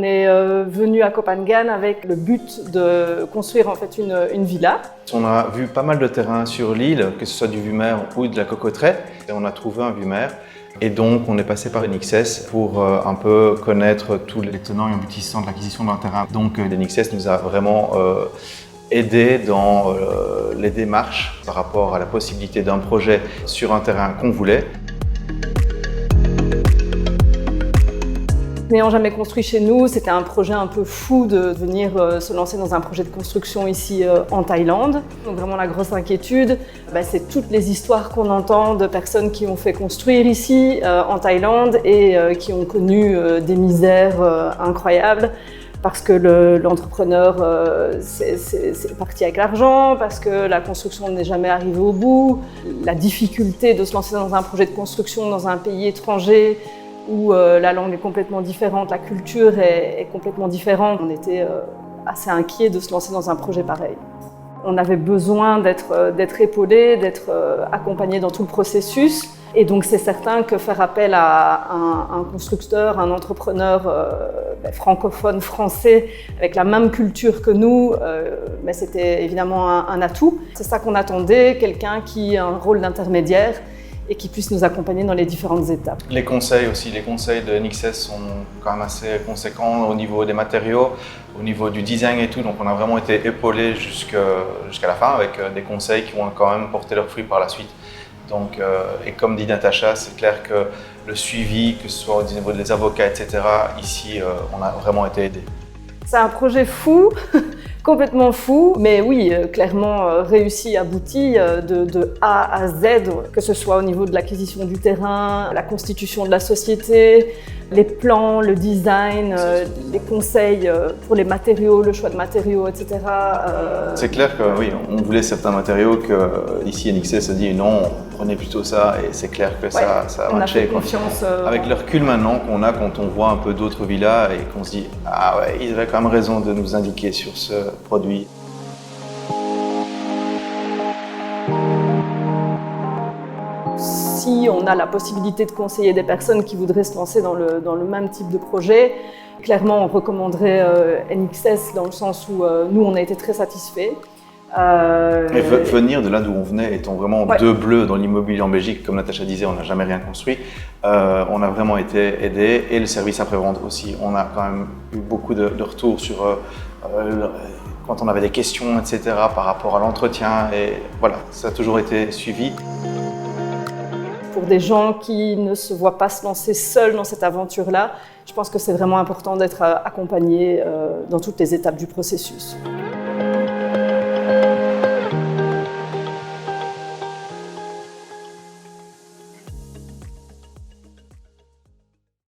On est venu à Copenhague avec le but de construire en fait une villa. On a vu pas mal de terrains sur l'île, que ce soit du Vumer ou de la Cocoterie, et on a trouvé un Vumer. Et donc on est passé par NXS pour un peu connaître tous les tenants et aboutissants de l'acquisition d'un terrain. Donc NXS nous a vraiment aidé dans les démarches par rapport à la possibilité d'un projet sur un terrain qu'on voulait. N'ayant jamais construit chez nous, c'était un projet un peu fou de venir se lancer dans un projet de construction ici en Thaïlande. Donc vraiment la grosse inquiétude, c'est toutes les histoires qu'on entend de personnes qui ont fait construire ici en Thaïlande et qui ont connu des misères incroyables parce que l'entrepreneur c'est parti avec l'argent, parce que la construction n'est jamais arrivée au bout, la difficulté de se lancer dans un projet de construction dans un pays étranger où la langue est complètement différente, la culture est complètement différente. On était assez inquiets de se lancer dans un projet pareil. On avait besoin d'être épaulés, d'être accompagnés dans tout le processus. Et donc c'est certain que faire appel à un constructeur, un entrepreneur francophone, français, avec la même culture que nous, c'était évidemment un atout. C'est ça qu'on attendait, quelqu'un qui a un rôle d'intermédiaire et qui puisse nous accompagner dans les différentes étapes. Les conseils aussi, les conseils de NXS sont quand même assez conséquents au niveau des matériaux, au niveau du design et tout, donc on a vraiment été épaulés jusqu'à la fin avec des conseils qui vont quand même porter leurs fruits par la suite. Donc, et comme dit Natacha, c'est clair que le suivi, que ce soit au niveau des avocats, etc., ici, on a vraiment été aidés. C'est un projet fou, complètement fou, mais oui, clairement réussi, abouti de A à Z, que ce soit au niveau de l'acquisition du terrain, la constitution de la société, les plans, le design, les conseils pour les matériaux, le choix de matériaux, etc. C'est clair que oui, on voulait certains matériaux que ici NXS a dit non, prenez plutôt ça, et c'est clair que ça a matché. Confiance. Avec le recul maintenant qu'on a quand on voit un peu d'autres villas et qu'on se dit ah ouais, ils avaient quand même raison de nous indiquer sur ce produit. Si on a la possibilité de conseiller des personnes qui voudraient se lancer dans le même type de projet, clairement on recommanderait NXS dans le sens où nous on a été très satisfaits. Et venir de là d'où on venait, étant vraiment deux bleus dans l'immobilier en Belgique, comme Natacha disait, on n'a jamais rien construit, on a vraiment été aidés, et le service après-vente aussi. On a quand même eu beaucoup de retours sur quand on avait des questions, etc. par rapport à l'entretien, et voilà, ça a toujours été suivi. Pour des gens qui ne se voient pas se lancer seuls dans cette aventure-là, je pense que c'est vraiment important d'être accompagnés dans toutes les étapes du processus.